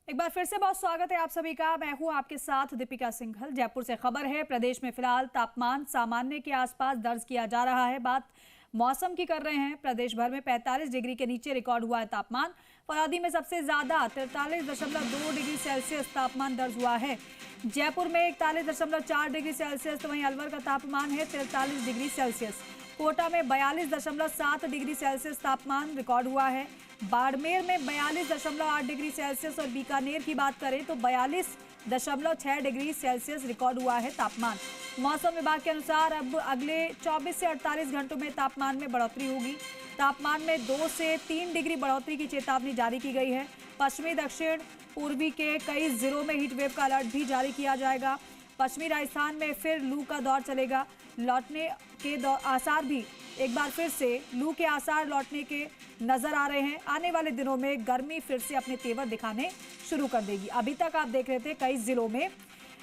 एक बार फिर से बहुत स्वागत है आप सभी का। मैं हूं आपके साथ दीपिका सिंघल। जयपुर से खबर है, प्रदेश में फिलहाल तापमान सामान्य के आसपास दर्ज किया जा रहा है। बात मौसम की कर रहे हैं। प्रदेश भर में 45 डिग्री के नीचे रिकॉर्ड हुआ है तापमान। फलौदी में सबसे ज्यादा 43.2 डिग्री सेल्सियस तापमान दर्ज हुआ है। जयपुर में 41.4 डिग्री सेल्सियस, तो वहीं अलवर का तापमान है 43 डिग्री सेल्सियस। कोटा में 42.7 डिग्री सेल्सियस तापमान रिकॉर्ड हुआ है। बाड़मेर में 42.8 डिग्री सेल्सियस और बीकानेर की बात करें तो 42.6 डिग्री सेल्सियस रिकॉर्ड हुआ है तापमान। मौसम विभाग के अनुसार अब अगले 24 से 48 घंटों में तापमान में बढ़ोतरी होगी। तापमान में 2 से 3 डिग्री बढ़ोतरी की चेतावनी जारी की गई है। पश्चिमी दक्षिण पूर्वी के कई जिलों में हीटवेव का अलर्ट भी जारी किया जाएगा। पश्चिमी राजस्थान में फिर लू का दौर चलेगा। लौटने के आसार भी एक बार फिर से लू के आसार लौटने के नजर आ रहे हैं। आने वाले दिनों में गर्मी फिर से अपने तेवर दिखाने शुरू कर देगी। अभी तक आप देख रहे थे कई जिलों में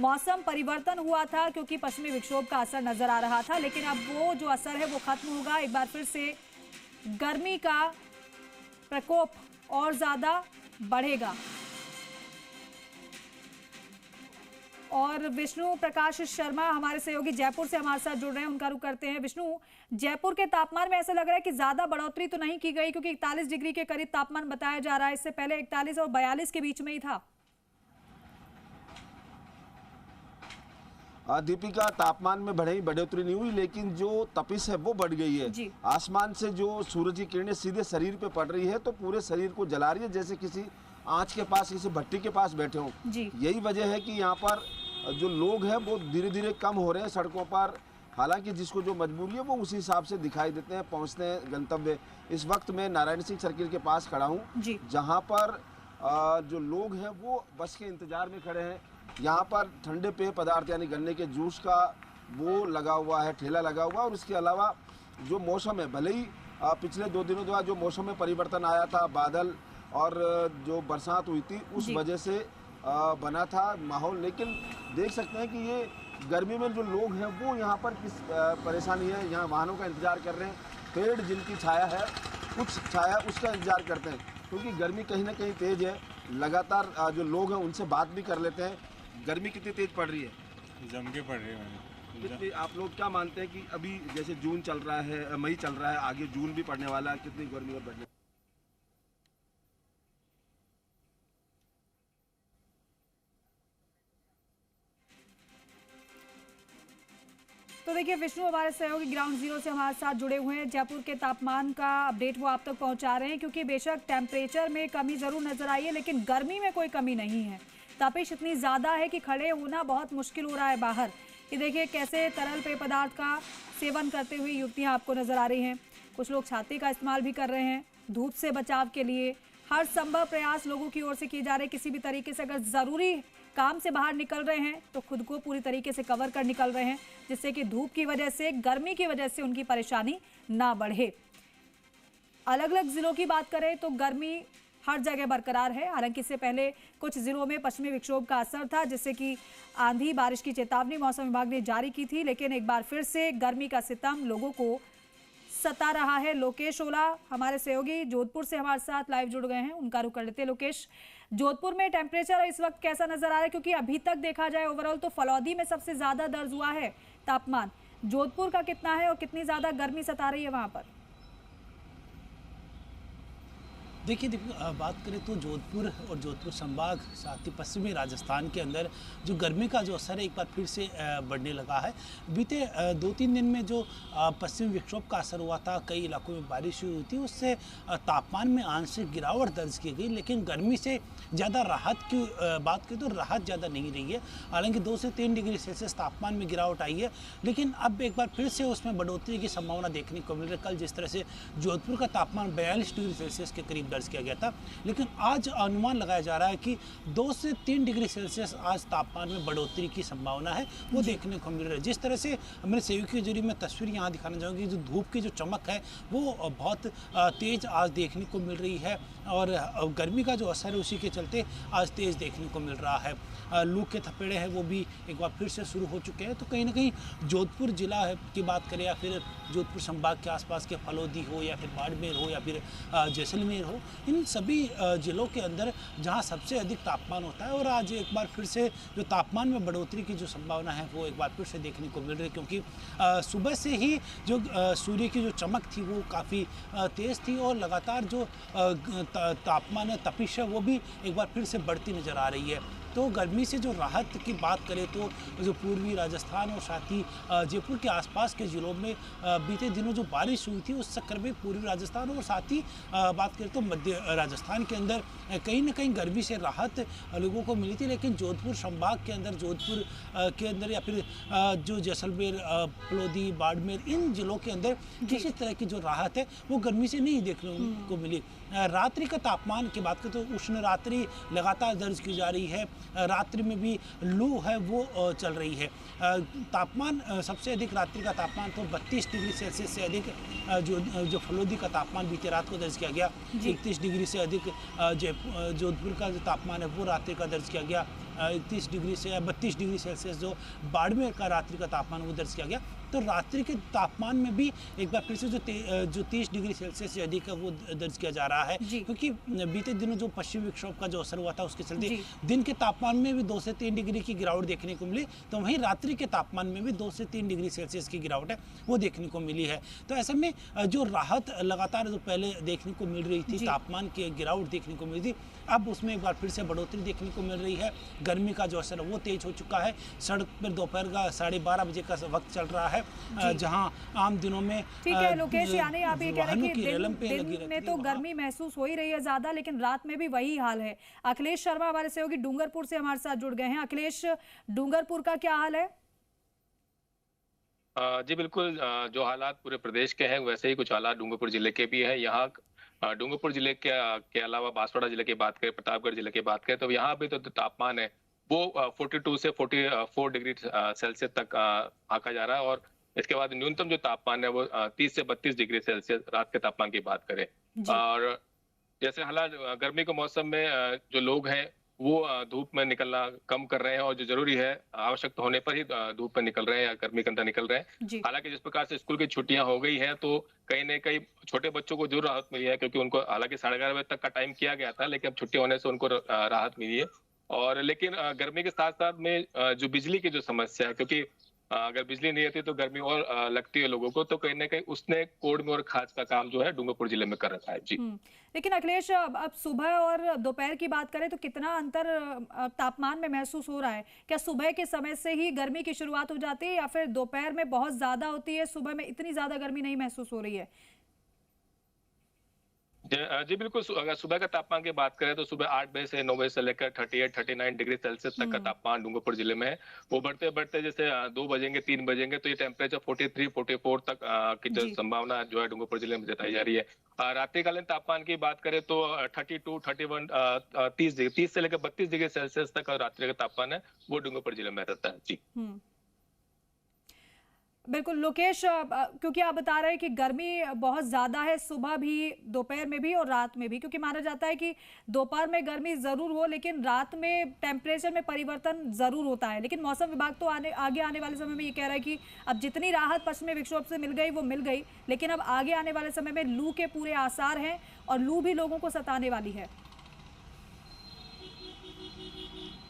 मौसम परिवर्तन हुआ था क्योंकि पश्चिमी विक्षोभ का असर नजर आ रहा था, लेकिन अब वो जो असर है वो खत्म होगा। एक बार फिर से गर्मी का प्रकोप और ज्यादा बढ़ेगा। और विष्णु प्रकाश शर्मा हमारे सहयोगी जयपुर से हमारे साथ जुड़ रहे हैं, उनका रुख करते हैं। विष्णु, जयपुर के तापमान में ऐसा लग रहा है कि ज्यादा बढ़ोतरी तो नहीं की गई क्योंकि 41 डिग्री के करीब तापमान बताया जा रहा है। इससे पहले 41 और 42 के बीच में ही था। दीपिका, तापमान में बढ़ोतरी नहीं हुई, लेकिन जो तपिश है वो बढ़ गई है। आसमान से जो सूरज की किरणें सीधे शरीर पे पड़ रही है तो पूरे शरीर को जला रही है, जैसे किसी आंच के पास, किसी भट्टी के पास बैठे हो। यही वजह है कि यहाँ पर जो लोग हैं वो धीरे धीरे कम हो रहे हैं सड़कों पर। हालांकि जिसको जो मजबूरी है वो उसी हिसाब से दिखाई देते हैं, पहुँचते हैं गंतव्य। इस वक्त मैं नारायण सिंह सर्किल के पास खड़ा हूँ, जहाँ पर जो लोग हैं वो बस के इंतजार में खड़े हैं। यहाँ पर ठंडे पेय पदार्थ यानी गन्ने के जूस का वो लगा हुआ है, ठेला लगा हुआ। और इसके अलावा जो मौसम है, भले ही पिछले 2 दिनों बाद जो मौसम में परिवर्तन आया था, बादल और जो बरसात हुई थी उस वजह से बना था माहौल, लेकिन देख सकते हैं कि ये गर्मी में जो लोग हैं वो यहाँ पर किस परेशानी है। यहाँ वाहनों का इंतजार कर रहे हैं। पेड़ जिनकी छाया है, कुछ छाया, उसका इंतजार करते हैं क्योंकि गर्मी कहीं ना कहीं तेज़ है। लगातार जो लोग हैं उनसे बात भी कर लेते हैं। गर्मी कितनी तेज़ पड़ रही है? जम के पड़ रही है। कितनी आप लोग क्या मानते हैं कि अभी जैसे जून चल रहा है, मई चल रहा है, आगे जून भी पड़ने वाला है, कितनी गर्मी और बढ़ने? तो देखिए विष्णु, हमारे सहयोगी ग्राउंड जीरो से हमारे साथ जुड़े हुए हैं। जयपुर के तापमान का अपडेट वो आप तक पहुंचा रहे हैं क्योंकि बेशक टेम्परेचर में कमी जरूर नजर आई है, लेकिन गर्मी में कोई कमी नहीं है। तपिश इतनी ज़्यादा है कि खड़े होना बहुत मुश्किल हो रहा है बाहर। ये देखिए कैसे तरल पेय पदार्थ का सेवन करते हुए युवतियाँ आपको नजर आ रही हैं। कुछ लोग छाते का इस्तेमाल भी कर रहे हैं। धूप से बचाव के लिए हर संभव प्रयास लोगों की ओर से किए जा रहे हैं। किसी भी तरीके से अगर ज़रूरी काम से बाहर निकल रहे हैं तो खुद को पूरी तरीके से कवर कर निकल रहे हैं, जिससे कि धूप की वजह से, गर्मी की वजह से उनकी परेशानी ना बढ़े। अलग अलग जिलों की बात करें तो गर्मी हर जगह बरकरार है। हालांकि इससे पहले कुछ जिलों में पश्चिमी विक्षोभ का असर था, जिससे कि आंधी बारिश की चेतावनी मौसम विभाग ने जारी की थी, लेकिन एक बार फिर से गर्मी का सितम लोगों को सता रहा है। लोकेश ओला हमारे सहयोगी जोधपुर से हमारे साथ लाइव जुड़ गए हैं, उनका रुख कर लेते हैं। लोकेश, जोधपुर में टेम्परेचर इस वक्त कैसा नजर आ रहा है? क्योंकि अभी तक देखा जाए ओवरऑल तो फलौदी में सबसे ज्यादा दर्ज हुआ है तापमान। जोधपुर का कितना है और कितनी ज्यादा गर्मी सता रही है वहां पर? देखिए बात करें तो जोधपुर और जोधपुर संभाग, साथ ही पश्चिमी राजस्थान के अंदर जो गर्मी का जो असर है एक बार फिर से बढ़ने लगा है। बीते 2-3 दिन में जो पश्चिमी विक्षोभ का असर हुआ था, कई इलाकों में बारिश हुई थी, उससे तापमान में आंशिक गिरावट दर्ज की गई, लेकिन गर्मी से ज़्यादा राहत की बात करें तो राहत ज़्यादा नहीं रही है। हालांकि 2 से 3 डिग्री सेल्सियस तापमान में गिरावट आई है, लेकिन अब एक बार फिर से उसमें बढ़ोतरी की संभावना देखने को मिल रही है। कल जिस तरह से जोधपुर का तापमान 42 डिग्री सेल्सियस के करीब दर्ज किया गया था, लेकिन आज अनुमान लगाया जा रहा है कि 2 से 3 डिग्री सेल्सियस आज तापमान में बढ़ोतरी की संभावना है, वो देखने को मिल रहा है। जिस तरह से मेरे सहयोगी के जरिए मैं तस्वीर यहाँ दिखाना चाहूँगी, जो धूप की जो चमक है वो बहुत तेज़ आज देखने को मिल रही है और गर्मी का जो असर है उसी के चलते आज तेज़ देखने को मिल रहा है। लू के थपेड़े हैं वो भी एक बार फिर से शुरू हो चुके हैं। तो कहीं ना कहीं जोधपुर जिला की बात करें या फिर जोधपुर संभाग के आसपास के फलौदी हो या फिर बाड़मेर हो या फिर जैसलमेर हो, इन सभी ज़िलों के अंदर जहां सबसे अधिक तापमान होता है। और आज एक बार फिर से जो तापमान में बढ़ोतरी की जो संभावना है वो एक बार फिर से देखने को मिल रही है, क्योंकि सुबह से ही जो सूर्य की जो चमक थी वो काफ़ी तेज़ थी और लगातार जो तापमान है, तपिश है, वो भी एक बार फिर से बढ़ती नज़र आ रही है। तो गर्मी से जो राहत की बात करें तो जो पूर्वी राजस्थान और साथ ही जयपुर के आसपास के ज़िलों में बीते दिनों जो बारिश हुई थी उस चक्कर में पूर्वी राजस्थान और साथ ही बात करें तो मध्य राजस्थान के अंदर कहीं ना कहीं गर्मी से राहत लोगों को मिली थी। लेकिन जोधपुर संभाग के अंदर, जोधपुर के अंदर या फिर जो जैसलमेर, फलोदी, बाड़मेर, इन ज़िलों के अंदर किसी तरह की जो राहत है वो गर्मी से नहीं देखने को मिली। रात्रि का तापमान की बात करें तो उष्ण रात्रि लगातार दर्ज की जा रही है। रात्रि में भी लू है वो चल रही है। तापमान सबसे अधिक रात्रि का तापमान तो 32 डिग्री सेल्सियस से अधिक जो फलोदी का तापमान बीते रात को दर्ज किया गया। 31 डिग्री से अधिक जोधपुर का जो तापमान है वो रात्रि का दर्ज किया गया। 31 डिग्री से 32 डिग्री सेल्सियस जो बाड़मेर का रात्रि का तापमान वो दर्ज किया गया। तो रात्रि के तापमान में भी एक बार फिर से जो 30 डिग्री सेल्सियस से अधिक है वो दर्ज किया जा रहा है, क्योंकि बीते दिनों जो पश्चिमी विक्षोभ का जो असर हुआ था उसके चलते दिन के तापमान में भी 2 से 3 डिग्री की गिरावट देखने को मिली, तो वहीं रात्रि के तापमान में भी 2 से 3 डिग्री सेल्सियस की गिरावट है वो देखने को मिली है। तो ऐसे में जो राहत लगातार जो पहले देखने को मिल रही थी, तापमान की गिरावट देखने को मिली थी, अब उसमें एक बार फिर से बढ़ोतरी देखने को मिल रही है। गर्मी का जो असर है वो तेज हो चुका है। सड़क पर दोपहर का 12:30 बजे का वक्त चल रहा है, जहां आम दिनों में ठीक है लोकेश, यानी आप ये कह रहे हैं कि दिन में तो गर्मी महसूस हो ही रही है ज्यादा, लेकिन रात में भी वही हाल है। अखिलेश शर्मा हमारे सहयोगी डूंगरपुर से हमारे साथ जुड़ गए हैं। अखिलेश, डूंगरपुर का क्या हाल है? जी बिल्कुल, जो हालात पूरे प्रदेश के हैं वैसे ही कुछ हालात डूंगरपुर जिले के भी हैं। यहाँ डूंगरपुर जिले के अलावा बांसवाड़ा जिले की बात करें, प्रतापगढ़ जिले की बात करें तो यहाँ भी तो तापमान है वो 42 से 44 डिग्री सेल्सियस तक आंका जा रहा है। और इसके बाद न्यूनतम जो तापमान है वो 30 से 32 डिग्री सेल्सियस रात के तापमान की बात करें। और जैसे हालात गर्मी के मौसम में जो लोग हैं वो धूप में निकलना कम कर रहे हैं और जो जरूरी है आवश्यक होने पर ही धूप में निकल रहे हैं या गर्मी के अंदर निकल रहे हैं। हालांकि जिस प्रकार से स्कूल की छुट्टियां हो गई हैं तो कहीं न कहीं छोटे बच्चों को जरूर राहत मिली है, क्योंकि उनको हालांकि 11:30 बजे तक का टाइम किया गया था, लेकिन अब छुट्टी होने से उनको राहत मिली है। और लेकिन गर्मी के साथ साथ में जो बिजली की जो समस्या है, क्योंकि अगर बिजली नहीं रहती तो गर्मी और लगती है लोगों को, तो कहीं ना कहीं उसने कोड में और खाज का काम जो है डूंगरपुर जिले में कर रखा है। जी लेकिन अखिलेश, अब सुबह और दोपहर की बात करें तो कितना अंतर तापमान में महसूस हो रहा है? क्या सुबह के समय से ही गर्मी की शुरुआत हो जाती है या फिर दोपहर में बहुत ज्यादा होती है, सुबह में इतनी ज्यादा गर्मी नहीं महसूस हो रही है? जी बिल्कुल, अगर सुबह का तापमान की बात करें तो सुबह 8 बजे से 9 बजे से लेकर 38-39 डिग्री सेल्सियस तक का तापमान डूंगरपुर जिले में है। वो बढ़ते बढ़ते जैसे 2 बजेंगे 3 बजेंगे तो ये टेम्परेचर 43-44 तक की जो संभावना जो है डूंगरपुर जिले में जताई जा रही है। रात्रिकालीन तापमान की बात करें तो 32, 31, 30 से लेकर 32 डिग्री सेल्सियस तक रात्रि का तापमान है वो डूंगरपुर जिले में रहता है। जी बिल्कुल लोकेश, क्योंकि आप बता रहे हैं कि गर्मी बहुत ज़्यादा है सुबह भी, दोपहर में भी और रात में भी, क्योंकि माना जाता है कि दोपहर में गर्मी ज़रूर हो लेकिन रात में टेम्परेचर में परिवर्तन ज़रूर होता है। लेकिन मौसम विभाग तो आगे आने वाले समय में ये कह रहा है कि अब जितनी राहत पश्चिमी विक्षोभ से मिल गई वो मिल गई, लेकिन अब आगे आने वाले समय में लू के पूरे आसार हैं और लू भी लोगों को सताने वाली है।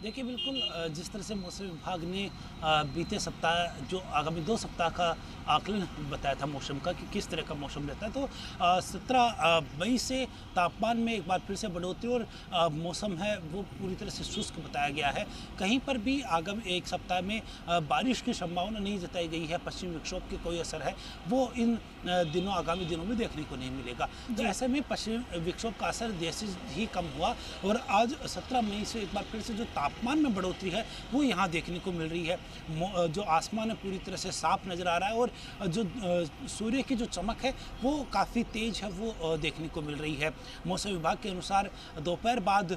देखिए बिल्कुल, जिस तरह से मौसम विभाग ने बीते सप्ताह जो आगामी 2 सप्ताह का आकलन बताया था मौसम का कि किस तरह का मौसम रहता है, तो 17 मई से तापमान में एक बार फिर से बढ़ोतरी और मौसम है वो पूरी तरह से शुष्क बताया गया है। कहीं पर भी आगामी 1 सप्ताह में बारिश की संभावना नहीं जताई गई है। पश्चिमी विक्षोभ की कोई असर है वो इन दिनों आगामी दिनों में देखने को नहीं मिलेगा। तो ऐसे में पश्चिमी विक्षोभ का असर जैसे ही कम हुआ और आज 17 मई से एक बार फिर से जो तापमान में बढ़ोतरी है वो यहाँ देखने को मिल रही है। जो आसमान है पूरी तरह से साफ नज़र आ रहा है और जो सूर्य की जो चमक है वो काफ़ी तेज है वो देखने को मिल रही है। मौसम विभाग के अनुसार दोपहर बाद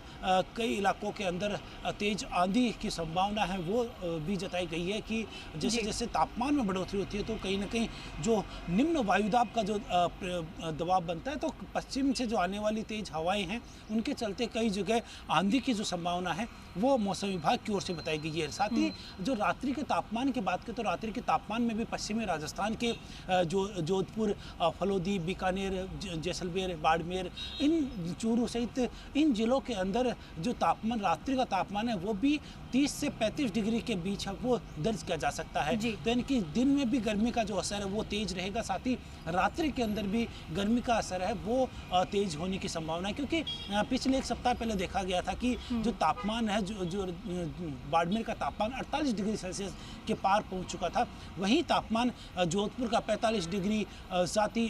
कई इलाकों के अंदर तेज आंधी की संभावना है वो भी जताई गई है कि जैसे जैसे तापमान में बढ़ोतरी होती है तो कहीं ना कहीं जो निम्न वायुदाब का जो दबाव बनता है तो पश्चिम से जो आने वाली तेज हवाएं हैं उनके चलते कई जगह आंधी की जो संभावना है वो मौसम विभाग की ओर से बताई गई है। साथ ही जो रात्रि रात्रि के तापमान की बात करें तो रात्रि के तापमान में भी पश्चिमी राजस्थान के जो जोधपुर, फलोदी, बीकानेर, जैसलमेर, बाड़मेर, इन चूरू सहित इन जिलों के अंदर जो तापमान रात्रि का तापमान है वो भी 30 से 35 डिग्री के बीच है, वो दर्ज किया जा सकता है। तो यानी कि दिन में भी गर्मी का जो असर है वो तेज रहेगा, साथ ही रात्रि के अंदर भी गर्मी का असर है वो तेज होने की संभावना है, क्योंकि पिछले एक सप्ताह पहले देखा गया था कि जो तापमान है जो बाड़मेर का तापमान 48 डिग्री सेल्सियस के पार पहुंच चुका था। वहीं तापमान जोधपुर का 45 डिग्री, साथ ही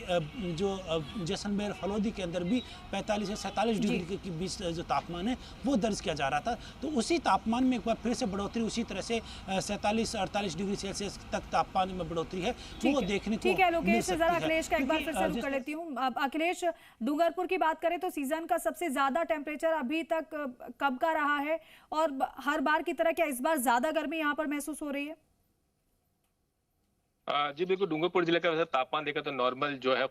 जो जैसलमेर, फलोदी के अंदर भी 45 से 47 डिग्री के बीच जो तापमान है वो दर्ज किया जा रहा था। तो उसी तापमान में एक बार फिर से बढ़ोतरी, उसी तरह से 47-48 डिग्री सेल्सियस तक तापमान में बढ़ोतरी है वो देखने को ठीक है लोकेश, मिल जरा अखिलेश का एक बार फिर से रुक कर लेती हूँ। अखिलेश, डूंगरपुर की बात करें तो सीजन का सबसे ज्यादा टेम्परेचर अभी तक कब का रहा है, और हर बार की तरह क्या इस बार ज्यादा गर्मी यहाँ पर महसूस हो रही है? जी बिल्कुल, डूंगरपुर जिले का वैसे तापमान देखा तो नॉर्मल जो है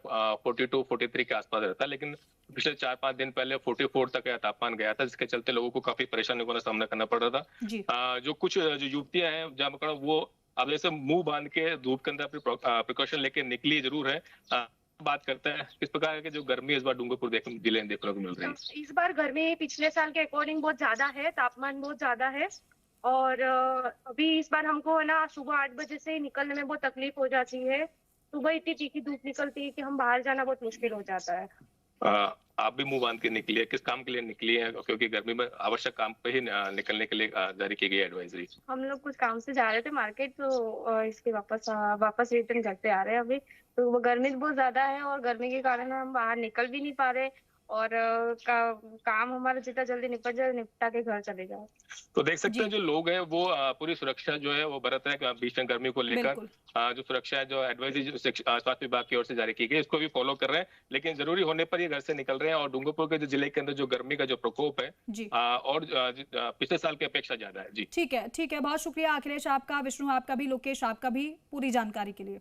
42-43 के आसपास रहता है, लेकिन पिछले 4-5 दिन पहले 44 तक का तापमान गया था, जिसके चलते लोगों को काफी परेशानियों का सामना करना पड़ रहा था। जो कुछ जो युवतियां हैं जहाँ वो अब जैसे मुंह बांध के धूप के अंदर अपनी प्रिकॉशन लेके निकली जरूर है। बात करते हैं किस प्रकार की जो गर्मी इस बार डूंगरपुर जिले में देखने को मिल रही है। इस बार गर्मी पिछले साल के अकॉर्डिंग बहुत ज्यादा है, तापमान बहुत ज्यादा है, और अभी इस बार हमको है ना सुबह 8 बजे से निकलने में बहुत तकलीफ हो जाती है। सुबह इतनी तीखी धूप निकलती है कि हम बाहर जाना बहुत मुश्किल हो जाता है। आप भी मुंह बांध के निकली है, किस काम के लिए निकली है? क्योंकि गर्मी में आवश्यक काम पे ही निकलने के लिए जारी की गई एडवाइजरी। हम लोग कुछ काम से जा रहे थे मार्केट, तो इसके वापस रिटर्न घर पे आ रहे हैं अभी। तो वो गर्मी बहुत ज्यादा है और गर्मी के कारण हम बाहर निकल भी नहीं पा रहे, और काम हमारा जितना जल्दी निपट जाए निपटा के घर चले जाओ। तो देख सकते हैं जो लोग हैं वो पूरी सुरक्षा जो है वो बरत रहे हैं भीषण गर्मी को लेकर। जो सुरक्षा है, जो एडवाइजरी स्वास्थ्य विभाग की ओर से जारी की गई, इसको भी फॉलो कर रहे हैं, लेकिन जरूरी होने पर ये घर से निकल रहे हैं। और डूंगरपुर के जो जिले के अंदर जो गर्मी का जो प्रकोप है और पिछले साल की अपेक्षा ज्यादा है। जी ठीक है, बहुत शुक्रिया अखिलेश आपका, विष्णु आपका भी, लोकेश आपका भी, पूरी जानकारी के लिए।